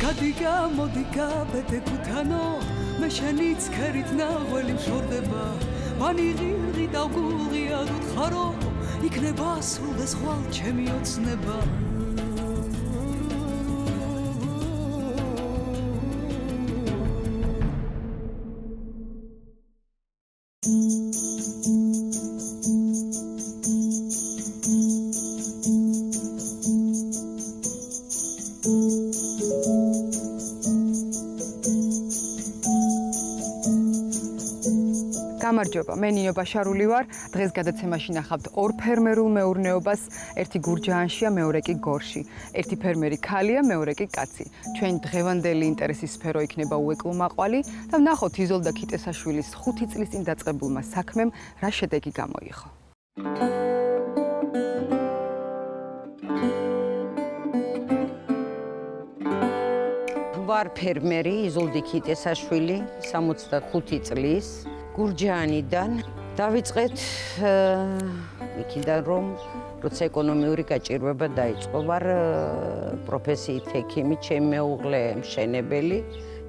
Modiga bete kutano me shenits kerit nagweli shordeba mani giri daguri adut kharo ikneba srul bezkhval chemi otsneba გამარჯობა, მე ნინო ბაშარული ვარ. დღეს გადაცემაში ნახავთ ორ ფერმერულ მეურნეობას, ერთი გურჯაანშია, მეორე კი გორში. ერთი ფერმერი ქალია, მეორე კი კაცი. ჩვენ დღევანდელი ინტერესის სფერო იქნება უეკლო-მაყვალი და ვნახოთ იზოლდა ქიტესაშვილის 5 წლის წინ დაწყებულმა საქმემ რა შედეგი გამოიღო. ვარ ფერმერი იზოლდი ქიტესაშვილი, 65 წლის. გურჯაანიდან დავიწყეთ იქიდან რომ როცა ეკონომიური გაჭირვება დაიწყო ვარ პროფესიით ექიმი, ჩემი მეუღლე მშენებელი.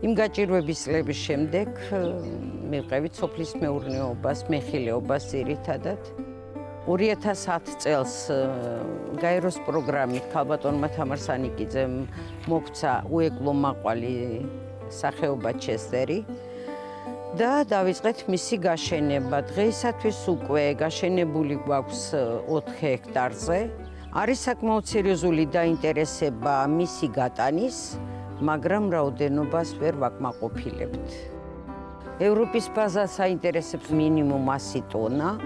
იმ გაჭირვების წლების შემდეგ მივყევით სოფლის მეურნეობას, მეხილეობას ძირითადად. 2010 წელს გაეროს პროგრამით ქალბატონმა თამარ სანიკიძემ მოგცა უეკლო-მაყვალი სახეობა ჩესტერი. და დავიწყეთ მისი გაშენება. დღეისათვის უკვე გაშენებული გვაქვს 4 ჰექტარზე. არის საკმაოდ სერიოზული დაინტერესება მისი გატანის, მაგრამ რაოდენობას ვერ ვაკმაყოფილებთ. ევროპის ბაზას აინტერესებს მინიმუმ 100 ტონა.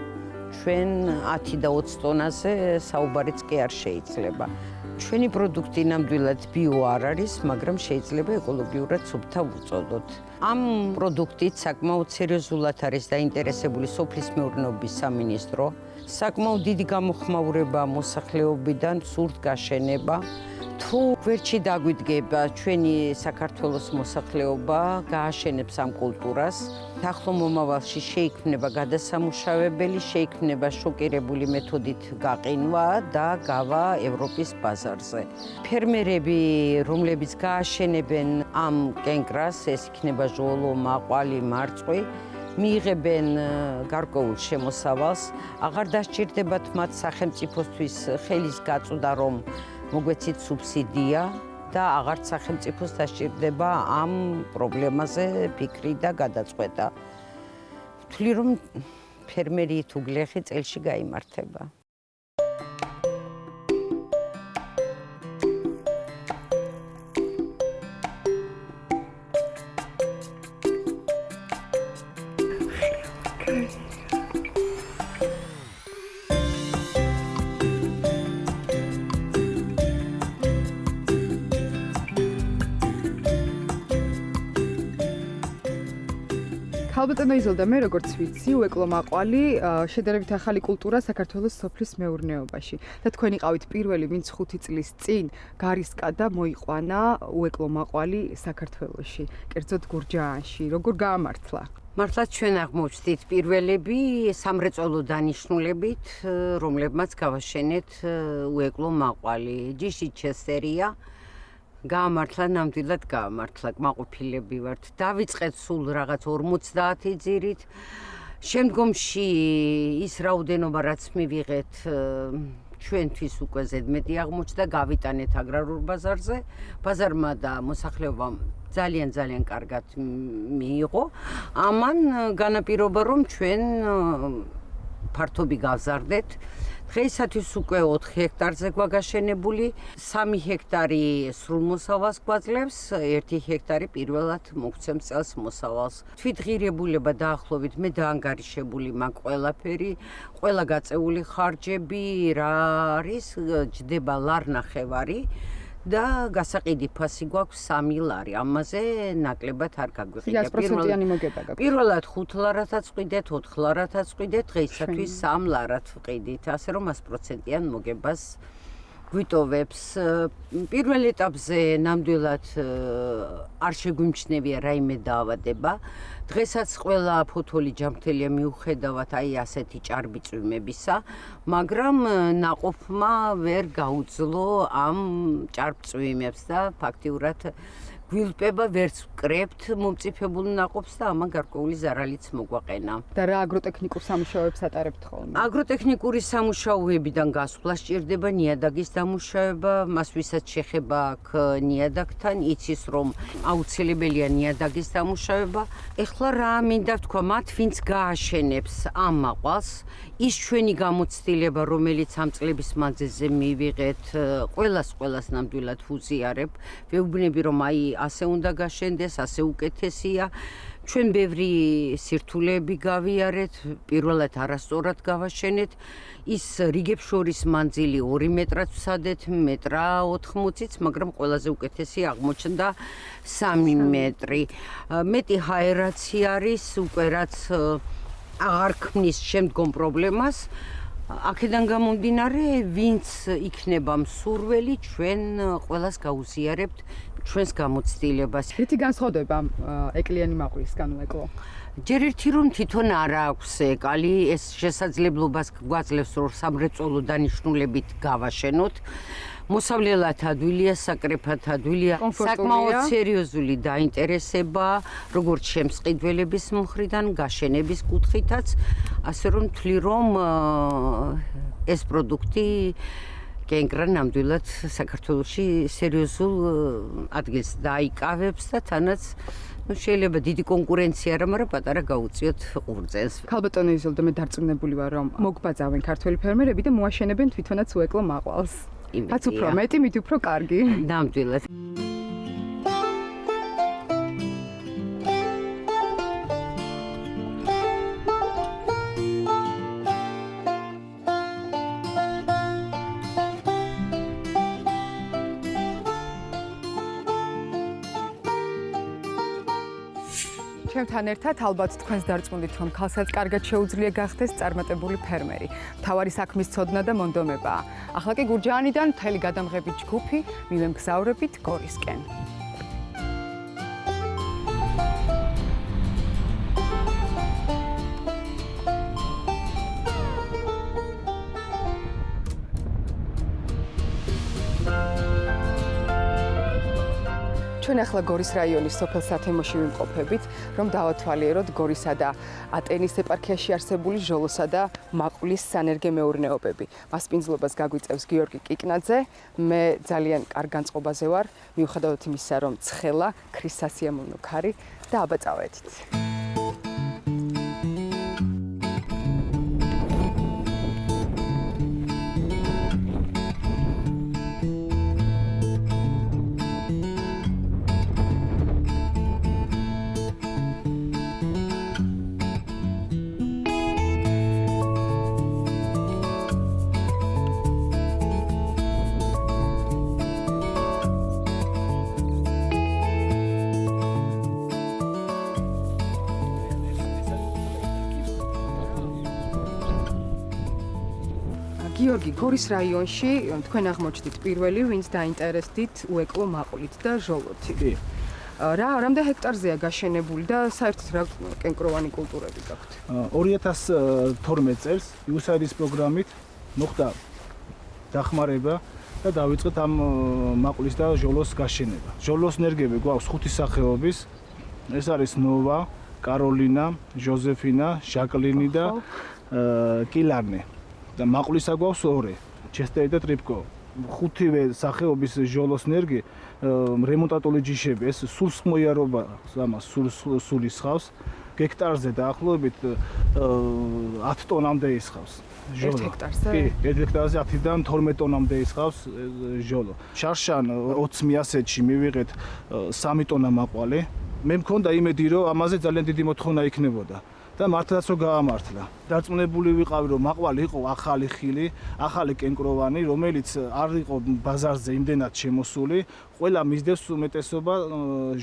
ჩვენ 10 და 20 ტონაზე საუბარიც კი არ შეიძლება. ჩვენი პროდუქტი ნამდვილად ბიო არ არის, მაგრამ შეიძლება ეკოლოგიურად სუფთა ვუწოდოთ. ამ პროდუქტით საკმაოდ სერიოზულად არის დაინტერესებული სოფლის მეურნეობის სამინისტრო. საკმაოდ დიდი გამოხმაურება მოსახლეობიდან, სურთ გაშენება. თუ გვერდში დაგვიდგება ჩვენი საქართველოს მოსახლეობა, გააშენებს ამ კულტურას. ახლო მომავალში შეიქმნება გადასამუშავებელი, შეიქმნება შოკირებული მეთოდით გაყინვა და გავა ევროპის ბაზარზე. ფერმერები, რომლებიც გააშენებენ ამ კენკრას, ეს იქნება ჟოლო, მაყვალი, მარწყვი, მიიღებენ გარკვეულ შემოსავალს. აღარ დასჭირდებათ მათ სახელმწიფოსთვის ხელის გაწვდა, რომ მოგვეცით სუბსიდია და აღარც სახელმწიფოს დასჭირდება ამ პრობლემაზე ფიქრი და გადაწყვეტა. ვთვლი რომ ფერმერი თუ გლეხი წელში გაიმართება. ქალბატონო იზოლდა, მე როგორც ვიცი, უეკლო-მაყვალი შედარებით ახალი კულტურა საქართველოს სოფლის მეურნეობაში. და თქვენ იყავით პირველი, ვინც 5 წლის წინ გარისკადა მოიყვანა უეკლო-მაყვალი საქართველოში, კერძოდ გურჯაანში. როგორ გაამართლა? მართლაც ჩვენ აღმოჩნდით პირველები სამრეწველო დანიშნულებით, რომლებმაც გავაშენეთ უეკლო-მაყვალი. ჯიში ჩესტერია. გაამართლა, ნამდვილად გაამართლა, კმაყოფილები ვართ. დავიწყეთ სულ რაღაც 50 ძირით. შემდგომში ის რაოდენობა, რაც მივიღეთ, ჩვენთვის უკვე ზედმეტი აღმოჩნდა, გავიტანეთ აგრარულ ბაზარზე. ბაზარმა და მოსახლეობამ ძალიან კარგად მიიღო. ამან განაპირობა, რომ ჩვენ ფართობი გავზარდეთ. დღეისათვის უკვე 4 ჰექტარზე გვაგაშენებული, 3 ჰექტარი სრულ მოსავალს გვაძლევს, 1 ჰექტარი პირველად მოგცემს წელს მოსავალს. თვითღირებულება დაახლოებით მე დაანგარიშებული მაქვს ყველაფერი, ყველა გაწეული ხარჯები, რა არის, ჯდება ლარ-ნახევარი. და გასაყიდი ფასი გვაქვს 3 ლარი. ამაზე ნაკლებად არ გაგვიყიდა. 100%-იანი მოგება გაქვს. პირველად 5 ლარათაც ვყიდეთ, 4 ლარათაც ვყიდეთ, დღეისათვის 3 ლარად ვყიდით, ასე რომ 100%-იან მოგებას გვიტოვებს. პირველ ეტაპზე ნამდვილად არ შეგვიმჩნევია რაიმე დაავადება. დღესაც ყველა ფოთოლი ჯანმრთელია მიუხედავად აი ასეთი ჭარბი წვიმებისა, მაგრამ ნაყოფმა ვერ გაუძლო ამ ჭარბ წვიმებს და ფაქტიურად გვილპება, ვერც ვკრებთ მომწიფებულ ნაყოფს და ამან გარკვეული ზარალიც მოგვაყენა. და რა აგროტექნიკურ სამუშაოებს ატარებთ ხოლმე? აგროტექნიკური სამუშაოებიდან გასვლა სჭირდება ნიადაგის დამუშავება, მას ვისაც შეხება აქვს ნიადაგთან, იცის რომ აუცილებელია ნიადაგის დამუშავება. ეხლა რა მინდა ვთქვა, მათ ვინც გააშენებს ამ მაყვალს, ის ჩვენი გამოცდილება, რომელიც ამ წლების მანძილზე მივიღეთ, ყველას ნამდვილად ვუზიარებ. ვეუბნები რომ აი ასე უნდა გაშენდეს, ასე უკეთესია. ჩვენ ბევრი სირთულეები გავიარეთ, პირველად არასწორად გავაშენეთ. ის რიგებს შორის მანძილი 2 მეტრად ვსადეთ, 1.80 მეტრიც, მაგრამ ყველაზე უკეთესი აღმოჩნდა 3 მეტრი. მეტი ჰაერაცია არის, უკვე რაც აღარ ქმნის შემდგომ პრობლემას. აქედან გამომდინარე, ვინც იქნება მსურველი, ჩვენ ყველას გაუზიარებთ ჩვენს გამოცდილებას. რითი განსხვავდება ეკლიანი მაყვლისგან უეკლო? ჯერ ერთი რომ თვითონ არ აქვს ეკალი, ეს შესაძლებლობას გვაძლევს რომ სამრეწველო დანიშნულებით გავაშენოთ. მოსავლელად ადვილია, საკრეფად ადვილია, საკმაოდ სერიოზული დაინტერესება, როგორც შემსყიდველების მხრიდან, გაშენების კუთხითაც, ასე რომ თვლი რომ ეს პროდუქტი კენკრა ნამდვილად საქართველოში სერიოზულ ადგილს დაიკავებს და თანაც შეიძლება დიდი კონკურენცია არა, მაგრამ პატარა გაუწიოთ ყურძენს. ქალბატონო იზოლდა, მე დარწმუნებული ვარ, რომ მოგბაძავენ ქართველი ფერმერები და მოაშენებენ თვითონაც უეკლო მაყვალს. რაც უფრო მეტი, მით უფრო კარგი. ნამდვილად. ჩემთან ერთად ალბათ თქვენს დარწმუნდით, რომ ქალსაც კარგად შეუძლია გახდეს წარმატებული ფერმერი. მთავარი საქმის ცოდნა და მონდომებაა. ახლა კი გურჯაანიდან მთელი გადამღებით ჯგუფი მივემგზავრებით გორისკენ. ჩვენ ახლა გორის რაიონის სოფელ სათემოში ვიმყოფებით, რომ დავათვალიეროთ გორისა და ატენის ეპარქიაში არსებული ჟოლოსა და მაყვლის სანერგე მეურნეობები. მასპინძლობას გაგვიწევს გიორგი კიკნაძე, მე ძალიან კარგ განწყობაზე ვარ, მიუხედავად იმისა, რომ ცხელა, ქრის სასიამოვნო ქარი და აბაწავეთით. გიორგი, გორის რაიონში თქვენ აღმოჩნდით პირველი, ვინც დაინტერესდით უეკლო მაყვლით და ჟოლოთი. რამდენ ჰექტარზეა გაშენებული და საერთოდ რა კენკროვანი კულტურები გაქვთ? 2012 წელს USAID-ის პროგრამით მოხდა დახმარება და დავიწყეთ ამ მაყვლის და ჟოლოს გაშენება. ჟოლოს ნერგები გვაქვს 5 სახეობის. ეს არის ნოვა, კაროლინა, ჟოზეფინა, ჟაკლინი და კილარნე. და მაყვლისა გვაქვს 2, ჩესტერი და ტრიპკო. 5-ვე სახეობის ჟოლოს ნერგი რემონტატული ჯიშები, ეს სულ მოიარობა, ამას სულ ისხავს. გექტარზე დაახლოებით 10 ტონამდე ისხავს. 1 ჰექტარზე? კი, 1 ჰექტარზე 10-დან 12 ტონამდე ისხავს ჟოლო. შარშან 20 მიასეთში მივიღეთ 3 ტონა მაყვალი. მე მქონდა იმედი, რომ ამაზე ძალიან დიდი მოთხოვნა იქნებოდა. და მართლაც რომ გაამართლა. დარწმუნებული ვიყავი, რომ მაყვალი იყო ახალი ხილი, ახალი კენკროვანი, რომელიც არ იყო ბაზარზე იმდენად შემოსული, ყველა მისდევს უმეტესობა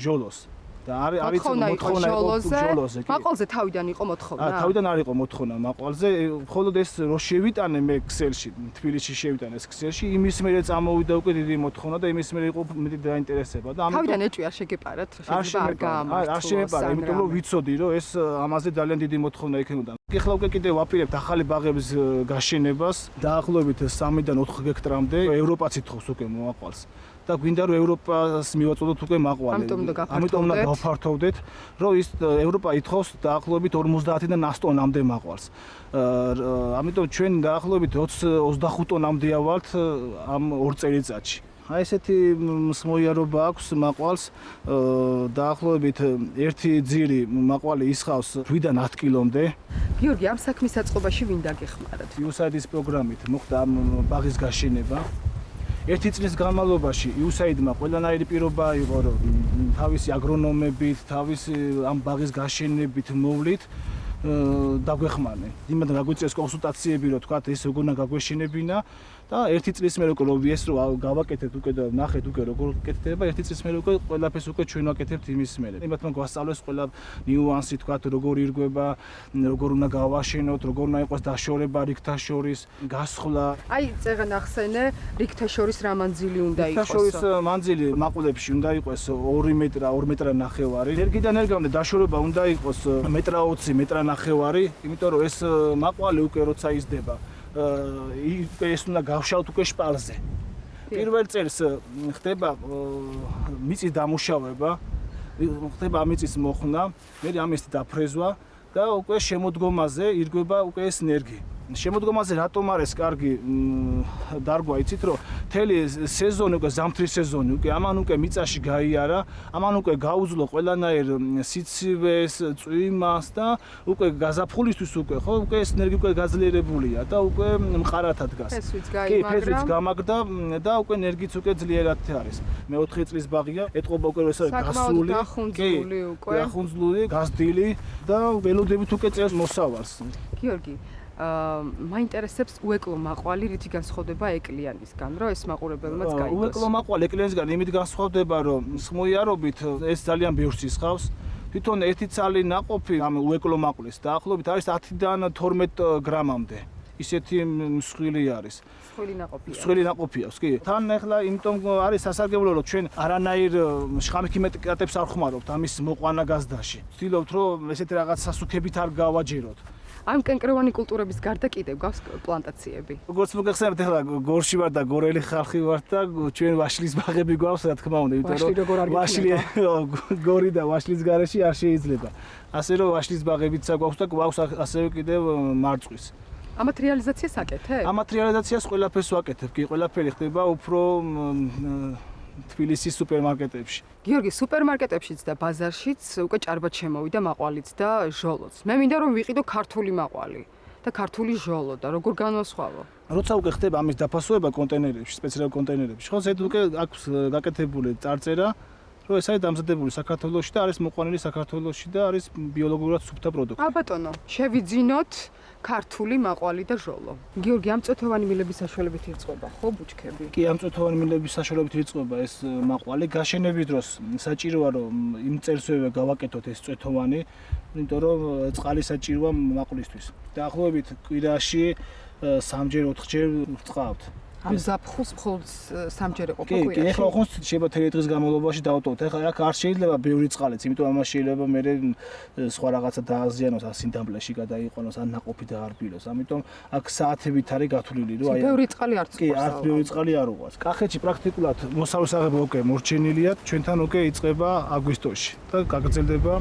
ჟოლოს. და არის მოთხოვნა იყო ჟოლოზე. მაყვალზე თავიდან იყო მოთხოვნა? თავიდან არ იყო მოთხოვნა მაყვალზე, მხოლოდ ეს რო შევიტანე მე ქსელში, თბილისში შევიტანე ეს ქსელში, იმის მერე წამოვიდა უკვე დიდი მოთხოვნა და იმის მერე იყო მეტი დაინტერესება და ამიტომ თავიდან ეჭვი არ შეგეპარათ, შეიძლება არ გაამართლოს. არ შემეპარა, იმიტომ რომ ვიცოდი, რომ ეს ამაზე ძალიან დიდი მოთხოვნა იქნებოდა. ეხლა უკვე კიდევ ვაპირებთ ახალი ბაღების გაშენებას, დაახლოებით 3-დან 4 ჰექტარამდე. ევროპაც ითხოვს უკვე მოაყვალს. და გვინდა რომ ევროპას მივაწოდოთ უკვე მაყვალი. ამიტომ უნდა გავფართოვდეთ, რომ ის ევროპა ითხოვს დაახლოებით 50-დან 100 ტონამდე მაყვალს. ამიტომ ჩვენ დაახლოებით 20-25 ტონამდე ავალთ ამ 2 წელიწადში. აი ესეთი მსმოიარობა აქვს მაყვალს, დაახლოებით ერთი ძირი მაყვალი ისხავს 8-დან 10 კილომდე. გიორგი, ამ საქმის აწყობაში ვინ დაგეხმარათ? USAID-ის პროგრამით მოხდა ამ ბაღის გაშენება. ერთი წლის განმავლობაში USAID-მა ყველანაირი პირობა იყო, რომ თავისი აგრონომებით, თავისი ამ ბაღის გაშენებით მოვლით დაგვეხმარნენ. იმედად გაგვიწეს კონსულტაციები, რომ თქვათ ეს როგორ უნდა გაგვეშინებინა და ერთი წლის მერე რომ ეს რომ გავაკეთეთ უკვე და ნახეთ უკვე როგორ კეთდება, ერთი წლის მერე უკვე ყველაფერს უკვე ჩვენ ვაკეთებთ იმის მერე. იმათმა გვასწავლეს ყველა ნიუანსი, თქვათ როგორ ირგვება, როგორ უნდა გავაშენოთ, როგორ უნდა იყოს დაშორება რიგთა შორის, გასხლა. აი, წეგან ახსენე, რიგთა შორის რა მანძილი უნდა იყოს? რიგთა შორის მანძილი მაყვლებში უნდა იყოს 2 მეტრა, 2 მეტრა ნახევარი. ერგიდან ერგამდე დაშორება უნდა იყოს 1.20 მეტრა ნახევარი, იმიტომ რომ ეს მაყვალი უკვე როცა იზრდება ეს უნდა გავშალოთ უკვე შპალზე. პირველ წელს ხდება მიწის დამუშავება, ხდება მიწის მოხსნა, მე ამის დაფრეზვა და უკვე შემოდგომაზე ირგვება უკვე ეს ენერგი. შემოდგომაზე რატომ არის კარგი დარგვა, იცით რომ მთელი სეზონი უკვე ზამთრის სეზონი უკვე ამან უკვე მიწაში გაიარა, ამან უკვე გაუძლო ყველანაირ სიცივეს, წვიმას და უკვე გაზაფხულისთვის უკვე ხო უკვე ეს ენერგი უკვე გაძლიერებულია და უკვე მყარათა დგას. ფესვიც გამაგდა და უკვე ენერგიც უკვე ძლიერად არის. მე-4 წლის ბაღია, ეთყობა უკვე ეს გასული, დახუნძლული, გაზრდილი და ველოდებით უკვე წელს მოსავალს. გიორგი, მაინტერესებს უეკლო მაყვალი რითი განსხვავდება ეკლიანისგან, რომ ეს მაყურებელმაც გაიგოს. უეკლო მაყვალი ეკლიანისგან იმით განსხვავდება, რომ მსმოიარობით ეს ძალიან ბევრს ისხავს. თვითონ ერთი ცალი ნაყოფი ამ უეკლო მაყვალის დაახლოებით არის 10-დან 12 გრამამდე. ისეთი მსხვილი არის. მსხვილი ნაყოფია, კი. თან ახლა იმიტომ არის სასარგებლო, რომ ჩვენ არანაირ შხამქიმიკატებს არ ხმარობთ ამის მოყვანა გაზდაში. ვცდილობთ, რომ ესეთი რაღაც სასუქებით არ გავაჯეროთ. ამ კენკროვანი კულტურების გარდა კიდევ გავს პლანტაციები. როგორც მოგეხსენებთ, ახლა გორში ვარ და გორელი ხალხი ვარ და ჩვენ ვაშლის ბაღები გვაქვს, რა თქმა უნდა, იმიტომ რომ ვაშლი გორი და ვაშლის გარეშე არ შეიძლება. ასე რომ ვაშლის ბაღებიც გვაქვს და გვაქვს ასევე კიდევ მარწყვის. ამათ რეალიზაციას აკეთებ? ამათ რეალიზაციას ყველაფერს ვაკეთებ, კი, ყველაფერი ხდება უფრო თბილისის სუპერმარკეტებში. გიორგი, სუპერმარკეტებშიც და ბაზარშიც უკვე ჭარბად შემოვიდა მაყვალიც და ჟოლოც. მე მინდა რომ ვიყიდო ქართული მაყვალი და ქართული ჟოლო და როგორ განვასხვავო? როცა უკვე ხდება ამის დაფასება კონტეინერებში, სპეციალურ კონტეინერებში, ხო, ზედ უკვე აქვს გაკეთებული წარწერა, რომ ეს არის დამზადებული საქართველოში და არის მოყვანილი საქართველოში და არის ბიოლოგიურად სუფთა პროდუქტი. ბატონო, შევიძინოთ ქართული მაყვალი და ჟოლო. გიორგი, ამწვეთოვანი მილების საშუალებით ირწყვება, ხო, ბუჩქები? კი, ამწვეთოვანი მილების საშუალებით ირწყვება ეს მაყვალი. გაშენების დროს საჭიროა რომ იმ წელსვე გავაკეთოთ ეს წვეთოვანი, იმიტომ რომ წყალი საჭიროა მაყვლისთვის. დაახლოებით კვირაში 3-ჯერ 4-ჯერ ვწყავთ. ამ ზაფხულს მხოლოდ 3-ჯერ იყო კვირაში. კი, ეხლა ხონს შეიძლება თელი დღის განმავლობაში დავტოვოთ. ეხლა აქ არ შეიძლება ბევრი წყალიც, იმიტომ ამას შეიძლება მე სხვა რაღაცა დააზიანოს, ასინდამბლეში გადაიყვანოს, ან ნაყოფი დაარბილოს. ამიტომ აქ საათებით არის გათვლილი, რომ აი ბევრი წყალი არ წყვეტს. კი, არ ბევრი წყალი არ უყვარს. კახეთში პრაქტიკულად მოსავსაღებო უკვე მორჩენილია, ჩვენთან უკვე იწყება აგვისტოში და გაგრძელდება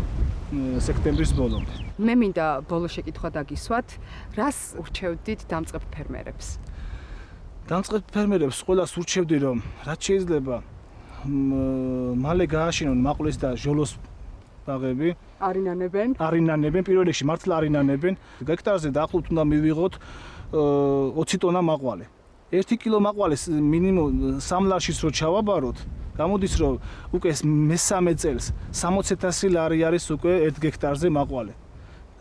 სექტემბრის ბოლომდე. მე მინდა ბოლო შეკითხვა დაგისვათ, რას ურჩევდით დამწყებ ფერმერებს? დამწყებ ფერმერებს ყველას ურჩევდი, რომ რაც შეიძლება მალე გააშენონ მაყვლის და ჟოლოს ბაღები. არინანებენ, პირველ რიგში მართლა არინანებენ. გექტარზე დაახლოებით უნდა მივიღოთ 20 ტონა მაყვალი. 1 კილო მაყვალის მინიმუმ სამლარშიც რო ჩავაბაროთ, გამოდის რომ უკვე მე-3 წელს 60,000 ლარი არის უკვე 1 გექტარზე მაყვალი.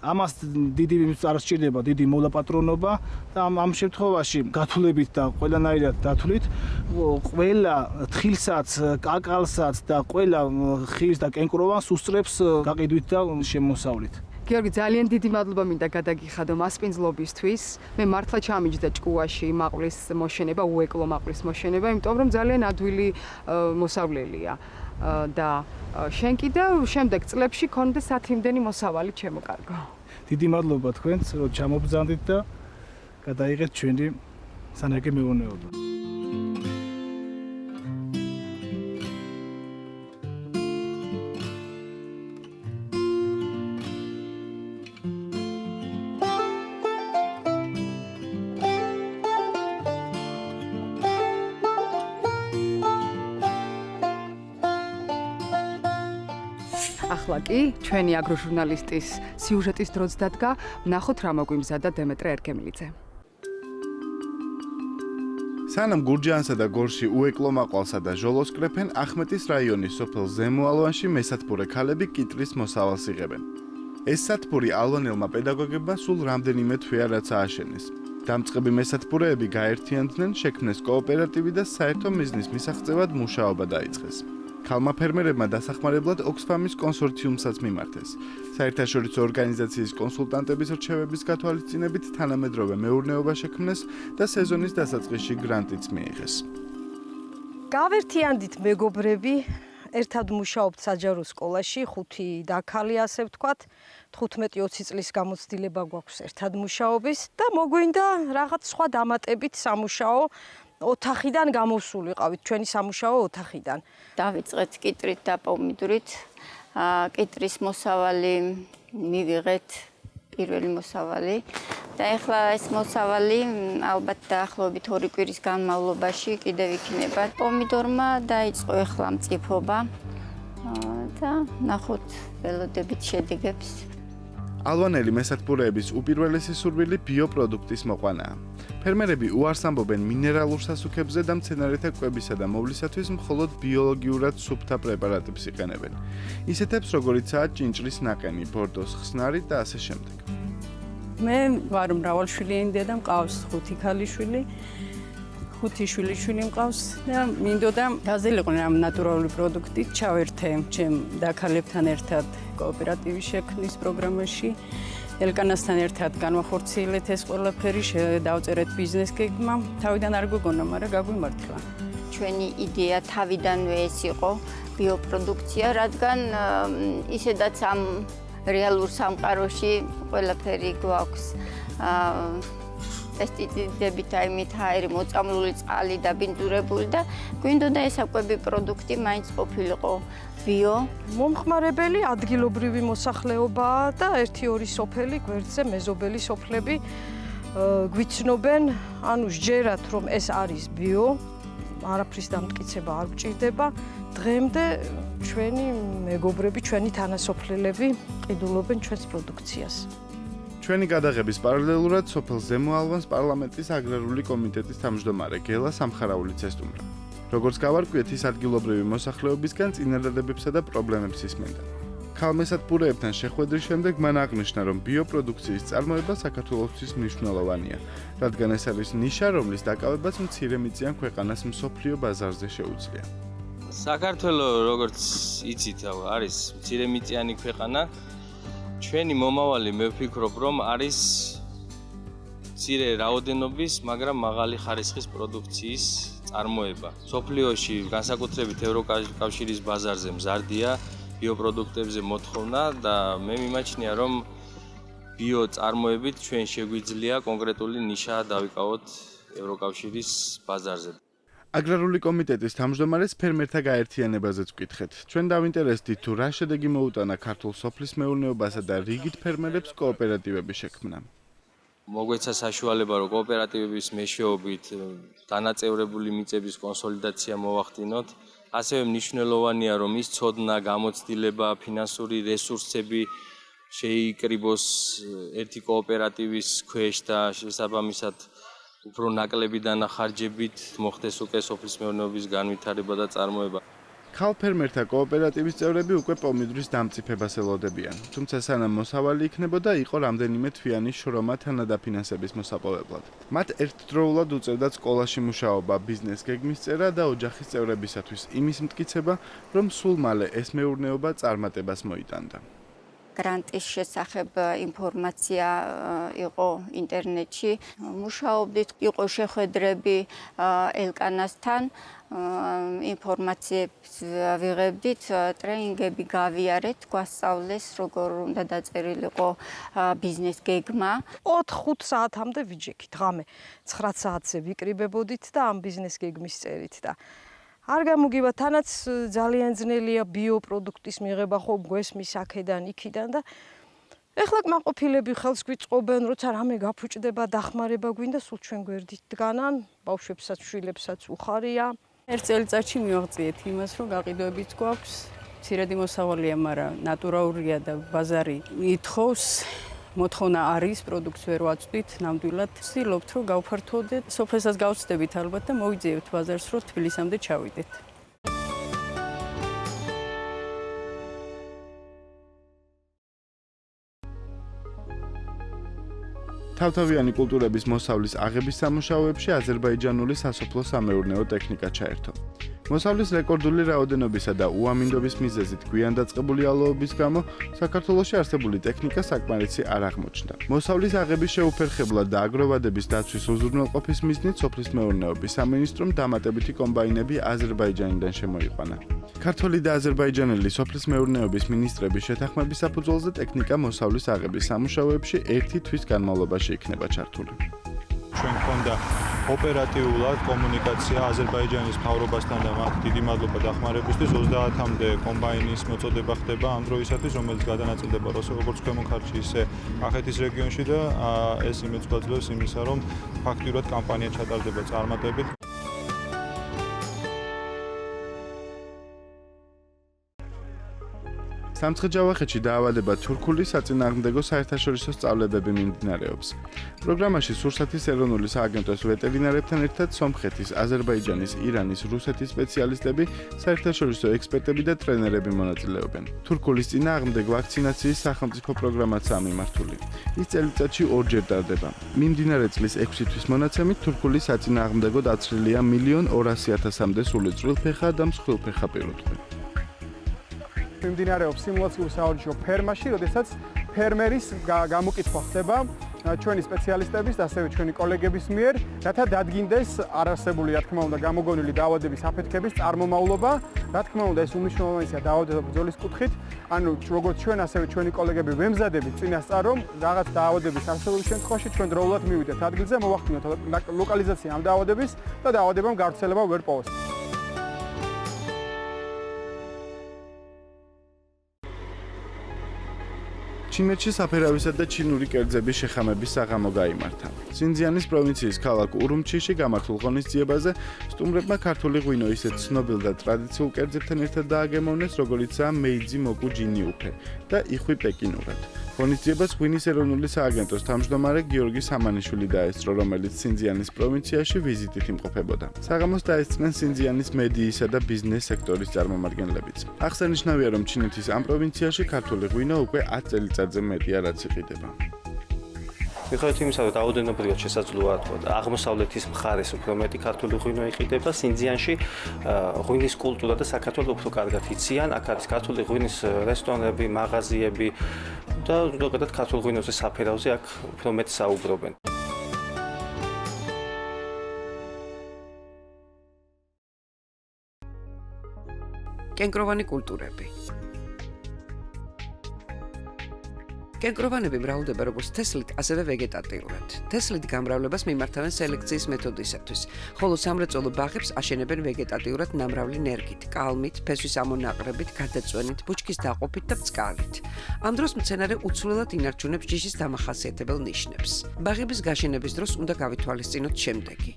ამას დიდი არ სჭირდება დიდი მოლაპატრონობა და ამ შემთხვევაში გათვლებით და ყველანაირად დათვლით ყველა თხილსაც, კაკალსაც და ყველა ხილს და კენკროვანს უსწრებს გაყიდვით და შემოსავლით. გიორგი, ძალიან დიდი მადლობა მინდა გადაგიხადო მასპინძლობისთვის. მე მართლა ჩამიჯდა ჭკუაში მაყვლის მოშენება, უეკლო მაყვლის მოშენება, იმიტომ რომ ძალიან ადვილი მოსავლელია. და შენ კიდევ შემდეგ წლებში გქონდა სათიმდენი მოსავალი ჩემო კარგო. დიდი მადლობა თქვენს, რომ ჩამობრძანდით და გადაიღეთ ჩვენი სანაკე მეურნეობა. ახლა კი ჩვენი აგროჟურნალისტის სიუჟეტის დროც დადგა, ვნახოთ რა მოგვიმზადა დემეტრე ერგემლიძე. სანამ გურჯაანსა და გორში უეკლო მაყვალსა და ჟოლოს კრეფენ, ახმეტის რაიონის სოფელ ზემო ალვანში მესათბურე ქალები კიტრის მოსავალს იღებენ. ეს სათბური ალვანელმა პედაგოგებმა სულ რამდენიმე თვეა რაც ააშენეს. დამწყები მესათბურეები გაერთიანდნენ, შექმნეს კოოპერატივი და საერთო მიზნის მისაღწევად მუშაობა დაიწყეს. ქალმა ფერმერებმა დასახმარებლად ოქსფამის კონსორციუმსაც მიმართეს. საერთაშორისო ორგანიზაციის კონსულტანტების რჩევების გათვალისწინებით თანამედროვე მეურნეობა შექმნეს და სეზონის დასაწყისში გრანტიც მიიღეს. გავერთიანდით მეგობრები, ერთად მუშაობთ საჯარო სკოლაში, 5 დაქალი ასე ვთქვათ, 15-20 წლის გამოცდილება გვაქვს ერთად მუშაობის და მოგვინდა რაღაც სხვა დამატებით სამუშაო ოთახიდან გამოსულიყავით, ჩვენი სამუშაო ოთახიდან. დავიწყეთ კიტრით და პომიდურით. კიტრის მოსავალი მივიღეთ, პირველი მოსავალი. და ეხლა ეს მოსავალი ალბათ დაახლოებით 2 კვირის განმავლობაში კიდევ იქნება. პომიდორმა დაიწყო ეხლა მწიფობა და ნახოთ ველოდებით შედეგებს. ალვანელი მესათბურეების უპირველესი სურვილი ბიოპროდუქტის მოყვანაა. ფერმერები უარს ამბობენ მინერალურ სასუქებზე და მცენარეთა კვებისა და მოვლისათვის მხოლოდ ბიოლოგიურად სუფთა პრეპარატებს იყენებენ. ისეთებს როგორიცაა ჭინჭრის ნაყენი, ბორდოს ხსნარი და ასე შემდეგ. მე ვარ მრავალშვილიანი დედა, მყავს 5 ქალიშვილი, 5 შვილიშვილი მყავს და მინდოდა გაზელიყო ამ ნატურალური პროდუქტით ჩავერთე ჩემ დაქალებთან ერთად კოოპერატივის შექმნის პროგრამაში. ელკანასთან ერთად განვახორციელეთ ეს ყველაფერი, დავწერეთ ბიზნეს გეგმა. თავიდან არ გვეგონა, მაგრამ გაგვიმართლა. ჩვენი იდეა თავიდანვე ეს იყო ბიოპროდუქცია, რადგან ისედაც ამ რეალურ სამყაროში ყველაფერი გვაქვს. პესტიციდებით, აიმით, აირი, მოწამლული წყალი და ბინძურებული და გვინდოდა ეს საკვები პროდუქტი მაინც ყოფილიყო ბიო. მომხმარებელი ადგილობრივი მოსახლეობაა და 1-2 სოფელი გვერდზე მეზობელი სოფლები გვიცნობენ, ანუ სჯერათ რომ ეს არის ბიო, არაფრის დამტკიცება არ გვჭირდება. დღემდე ჩვენი მეგობრები, ჩვენი თანასოფლელები ყიდულობენ ჩვენს პროდუქციას. ჩვენი გადაღების პარალელურად სოფელ ზემო ალვანს პარლამენტის აგრარული კომიტეტის თავმჯდომარე გელა სამხარაულიც ესტუმრა. როგორც გავარკვიეთ, ის ადგილობრივი მოსახლეობისგან წინადადებებსა და პრობლემებს ისმენდა. ქალმესათბურეებთან შეხვედრის შემდეგ მან აღნიშნა, რომ ბიოპროდუქციის წარმოება საქართველოსთვის მნიშვნელოვანია, რადგან ეს არის ნიშა, რომლის დაკავებაც მცირემიწიან ქვეყანას მსოფლიო ბაზარზე შეუძლია. საქართველოს, როგორც იცით, არის მცირემიწიანი ქვეყანა. ჩვენი მომავალი მე ვფიქრობ, რომ არის მცირე რაოდენობის, მაგრამ მაღალი ხარისხის პროდუქციის წარმოება. სოფლიოში, განსაკუთრებით ევროკავშირის ბაზარზე მზარდია ბიოპროდუქტებზე მოთხოვნა და მე მიმაჩნია, რომ ბიო წარმოებით ჩვენ შეგვიძლია კონკრეტული ნიშა დავიკავოთ ევროკავშირის ბაზარზე. აგრარული კომიტეტის თავმჯდომარეს ფერმერთა გაერთიანებაზეც ვკითხეთ. ჩვენ დავინტერესდით თუ რა შედეგი მოუტანა ქართულ სოფლის მეურნეობასა და რიგით ფერმერებს კოოპერატივების შექმნა. მოგვეცა საშუალება, რომ კოოპერატივების მეშვეობით დანაწევრებული მიწების კონსოლიდაცია მოვახდინოთ. ასევე მნიშვნელოვანია, რომ ის ცოდნა, გამოცდილება, ფინანსური რესურსები შეიკრიბოს ერთი კოოპერატივის ქვეშ და შესაბამისად უფრო ნაკლები დანახარჯებით მოხდეს უკვე სოფლის მეურნეობის განვითარება და წარმოება. ქალ ფერმერთა კოოპერატივის წევრები უკვე პომიდურის დამწიფებას ელოდებიან. თუმცა სანამ მოსავალი იქნებოდა, იყო რამდენიმე თვიანი შრომა თანადაფინანსების მოსაპოვებლად. მათ ერთდროულად უწევდათ სკოლაში მუშაობა, ბიზნეს გეგმის წერა და ოჯახის წევრებისათვის იმის მტკიცება, რომ სულ მალე ეს მეურნეობა წარმატებას მოიტანდა. გრანტის შესახებ ინფორმაცია იყო ინტერნეტში. მუშაობდით, იყო შეხვედრები ელკანასთან, ინფორმაციებს ვიღებდით, ტრენინგები გავიარეთ, გვასწავლეს, როგორ უნდა დაწერილიყო ბიზნეს გეგმა. 4-5 საათამდე ვიჯექით, ღამე 9 საათზე ვიკრიბებოდით და ამ ბიზნეს გეგმის წერით და არ გამოგივა, თანაც ძალიან ძნელია ბიოპროდუქტის მიღება, ხო გვესმის აქედან იქიდან და ეხლა კმაყოფილები ხელს გვიწყობენ, როცა რამე გაფუჭდება, დახმარება გვინდა, სულ ჩვენ გვერდით დგანან, ბავშვებსაც, შვილებსაც უხარია. ერთ წელიწადში მივაღწიეთ იმას, რომ გაყიდვებიც გვაქვს, მცირედი მოსავალია, მაგრამ ნატურალურია და ბაზარი ითხოვს მოთხოვნა არის პროდუქტს ვერ ვაწვდით ნამდვილად. ვცდილობთ რომ გავფართოვდეთ, სოფელსაც გავწდებით ალბათ და მოვიძიებთ ბაზარს რომ თბილისამდე ჩავიდეთ. თავთავიანი კულტურების მოსავლის აღების სამუშაოებში აზერბაიჯანული სასოფლო-სამეურნეო ტექნიკა ჩაერთო. მოსავლის რეკორდული რაოდენობისა და უამინდობის მიზეზით გვიან დაწყებული ალოების გამო საქართველოში არსებული ტექნიკა საკმარისი არ აღმოჩნდა. მოსავლის აღების შეუფერხებლად და აგროვადების დაცვის უზრუნველყოფის მიზნით სოფლის მეურნეობის სამინისტრომ დამატებითი კომბაინები აზერბაიჯანიდან შემოიყვანა. ქართველი და აზერბაიჯანელი სოფლის მეურნეობის მინისტრების შეთანხმების საფუძველზე ტექნიკა მოსავლის აღების სამუშაოებში 1 თვის განმავლობაში იქნება ჩართული. ჩვენ გქონდა ოპერატიულად კომუნიკაცია აზერბაიჯანის მთავრობასთან და მათ დიდი მადლობა დახმარებისთვის 30-მდე კომბაინის მოწოდება ხდება ამ დროისათვის, რომელიც გადანაწილდება როგორც ქვემო ქართლში, ისე კახეთის რეგიონში და ეს იმედს გვაძლევს იმისა, რომ ფაქტიურად კამპანია ჩატარდება წარმატებით. სამცხე-ჯავახეთში დაავადება თურქული საწინააღმდეგო საერთაშორისო სწავლებები მიმდინარეობს. პროგრამაში სურსათის ეროვნული სააგენტოს ვეტერინარებთან ერთად სომხეთის, აზერბაიჯანის, ირანის, რუსეთის სპეციალისტები, საერთაშორისო ექსპერტები და ტრენერები მონაწილეობენ. თურქულის წინააღმდეგ ვაქცინაციის სახელმწიფო პროგრამაცაა მიმართული. ის წელიწადში 2-ჯერ ტარდება. მიმდინარე წლის 6 თვის მონაცემით თურქულის საწინააღმდეგო დაცლილია 1,200,000-მდე სულიწვრილფეხა და მსხვილფეხა პირუტყვი. მიმდინარეობს სიმულაციური სავარჯიშო ფერმაში, როდესაც ფერმერის გამოკითხვა ხდება ჩვენი სპეციალისტების და ასევე ჩვენი კოლეგების მიერ, რათა დადგინდეს არარსებული, რა თქმა უნდა, გამოგონილი დაავადების აფეთქების წარმომავლობა. რა თქმა უნდა, ეს უმნიშვნელოვანესია დაავადება ბრძოლის კუთხით. ანუ როგორც ჩვენ, ასევე ჩვენი კოლეგები ვემზადებით წინასწარ, რომ რაღაც დაავადების არსებობის შემთხვევაში ჩვენ დროულად მივიდეთ ადგილზე, მოვახდინოთ ლოკალიზაცია ამ დაავადების და დაავადებამ გავრცელება ვერ პოვოს. ჩინეთში საფერავისა და ჩინური კერძების შეხამების საღამო გაიმართა. სინძიანის პროვინციის ქალაქ ურუმჩიში გამართულ ღონისძიებაზე სტუმრებმა ქართული ღვინო ისეთ ცნობილ და ტრადიციულ კერძებთან ერთად დააგემოვნეს, როგორიცაა მეიძი მოკუ ჯინიუფე და იხვი პეკინურად. ღონისძიებას ღვინის ეროვნული სააგენტოს თავმჯდომარე გიორგი სამანიშვილი დაესწრო, რომელიც სინძიანის პროვინციაში ვიზიტით იმყოფებოდა. საღამოს დაესწრნენ სინძიანის მედიისა და ბიზნეს სექტორის წარმომადგენლებიც. აღსანიშნავია, რომ ჩინეთის ამ პროვინციაში ქართული ღვინო უკვე 10 წელიწადზე მეტია რაც იყიდება. მიუხედავად იმისა, რომ რაოდენობრივად შესაძლოა აღმოსავლეთის მხარეს უფრო მეტი ქართული ღვინო იყიდება, სინძიანში ღვინის კულტურა და საქართველოს უფრო კარგად იციან. აქ არის ქართული ღვინის რესტორნები, მაღაზიები და ზოგადად ქართულ ღვინოზე საფერავზე აქ უფრო მეტ საუბრობენ. კენკროვანი კულტურები. კენკროვანები მრავლდება როგორც თესლით, ასევე ვეგეტატიურად. თესლით გამრავლებას მიმართავენ სელექციის მეთოდისათვის, ხოლო სამრეწველო ბაღებს აშენებენ ვეგეტატიურად ნამრავლი ნერგით, კალმით, ფესვის ამონაყრებით, გადაწვენით, ბუჩქის დაყოფით და წყალით. ამ დროს მცენარე უცვლელად ინარჩუნებს ჯიშის დამახასიათებელ ნიშნებს. ბაღების გაშენების დროს უნდა გავითვალისწინოთ შემდეგი.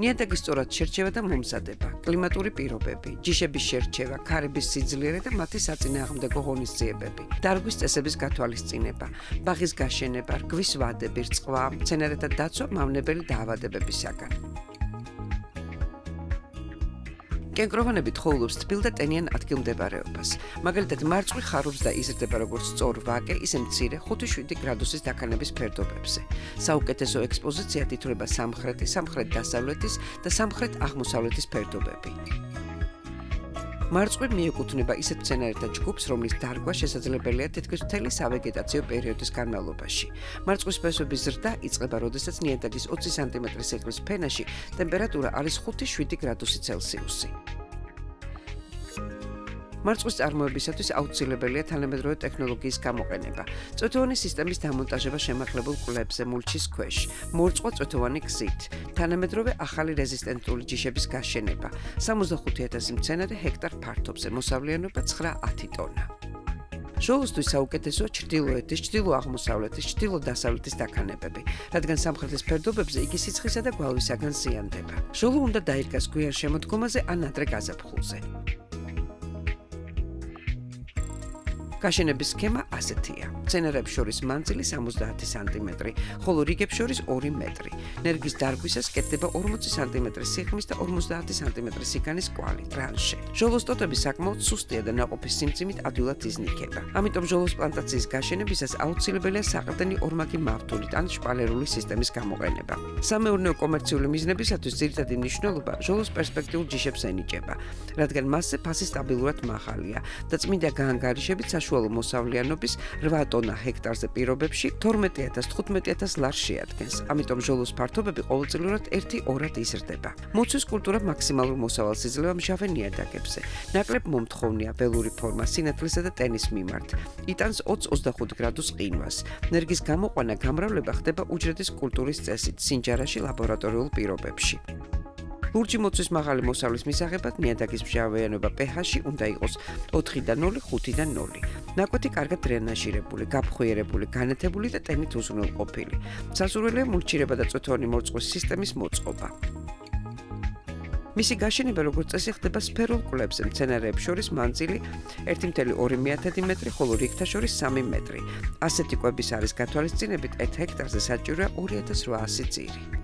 ნიადაგის სწორად შერჩევა და მომზადება, კლიმატური პირობები, ჯიშების შერჩევა, ქარების სიძლიერე და მათი საწინააღმდეგო ღონისძიებები, დარგვის წესების გათვალისწინება, ბაღის გაშენება, რგვის ვადები, რწყვა, მცენარეთა დაცვა მავნებელი დაავადებებისაგან. კენკროვანები თხოულობს თბილ და ტენიან ადგილმდებარეობას. მაგალითად, მარწყვი ხარობს და იზრდება როგორც სწორ ვაკე, ისე მცირე 5-7 გრადუსის დაქანების ფერდობებზე. საუკეთესო ექსპოზიციად ითვლება სამხრეთ-დასავლეთის და სამხრეთ-აღმოსავლეთის ფერდობები. მარწყვი მიეკუთვნება ისეთ მცენარეთა ჯგუფს, რომლის დარგვა შესაძლებელია თითქმის მთელი სავეგეტაციო პერიოდის განმავლობაში. მარწყვის ფესვების ზრდა იწყება, როდესაც ნიადაგის 20 სანტიმეტრის სიღრმის ფენაში ტემპერატურა არის 5-7 გრადუსი ცელსიუსი. მარწყვის წარმოებისათვის აუცილებელია თანამედროვე ტექნოლოგიის გამოყენება. წვეთოვანი სისტემის დამონტაჟება შემაღლებულ კვლებზე მულჩის ქვეშ, მორწყვა წვეთოვანი გზით, თანამედროვე ახალი რეზისტენტური ჯიშების გაშენება, 65,000 მცენარე ჰექტარ ფართობზე, მოსავლიანობა 9-10 ტონა. ჟოლოსთვის საუკეთესოა ჩრდილოეთის, ჩრდილო-აღმოსავლეთის, ჩრდილო-დასავლეთის დაქანებები, რადგან სამხრეთის ფერდობებზე იგი სიცხისა და გვალვისაგან ზიანდება. ჟოლო უნდა დაირგას გვიან შემოდგომაზე ან ადრე გაზაფხულზე. გაშენების სქემა ასეთია. მცენარეებს შორის მანძილი 70 სანტიმეტრი, ხოლო რიგებს შორის 2 მეტრი. ნერგის დარგვისას კეთდება 40 სანტიმეტრის სიღრმის და 50 სანტიმეტრის სიგანის კვალი, ტრანშე. ჟოლოს ტოტები საკმაოდ სუსტია და ნაყოფი სიმძიმით ადვილად იზნიქება. ამიტომ ჟოლოს პლანტაციის გაშენებისას აუცილებელია საყრდენი ორმაგი მავთულით ან შპალერული სისტემის გამოყენება. სამეურნეო კომერციული მიზნებისათვის ძირითადი მნიშვნელობა ჟოლოს პერსპექტიულ ჯიშებს ენიჭება, რადგან მასზე ფასი სტაბილურად მაღალია და წმინდა გაანგარიშებით საშუალო მოსავლიანობის 8 ტონა ჰექტარზე პირობებში 12,000-15,000 ლარს შეადგენს. ამიტომ ჟოლოს ფართობები ყოველწლიურად 1-2-რად იზრდება. მოცვის კულტურა მაქსიმალურ მოსავალს იძლევა მჟავე ნიადაგებზე. ნაკლებ მომთხოვნია ველური ფორმა სინათლისა და ტენის მიმართ. იტანს 20-25 გრადუს ყინვას. ნერგის გამოყვანა გამრავლება ხდება უჯრედის კულტურის წესით, სინჯარაში ლაბორატორიულ პირობებში. ლურჯი მოცვის მაღალი მოსავლის მისაღებად ნიადაგის მჟავეანობა pH-ში უნდა იყოს 4-დან 0, 5-დან 0. ნაკვეთი კარგად დრენაჟირებული, გაფხვიერებული, განათებული და ტენით უზრუნველყოფილი. სასურველია მულჩირება და წვეთოვანი მორწყვის სისტემის მოწყობა. მისი გაშენება როგორც წესი ხდება სფერულ კვლებზე, მცენარეებს შორის მანძილი 1,2 მეტრი, ხოლო რიგთა შორის 3 მეტრი. ასეთი კვების არის გათვალისწინებით 1 ჰექტარზე საჭიროა 2800 ძირი.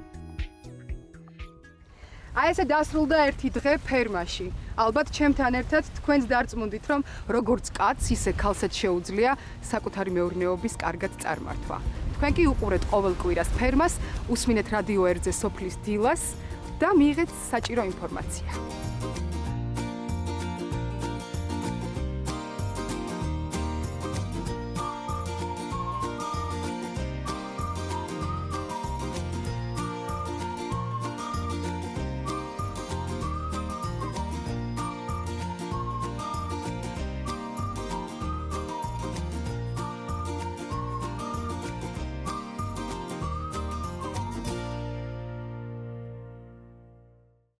აი ესე დასრულდა ერთი დღე ფერმაში. ალბათ ჩემთან ერთად თქვენს დარწმუნდით, რომ როგორც კაცს, ისე ქალსაც შეუძლია საკუთარი მეურნეობის კარგად წარმართვა. თქვენ კი უყურეთ ყოველ კვირას ფერმას, უსმინეთ რადიო ერზე სოფლის დილას და მიიღეთ საჭირო ინფორმაცია.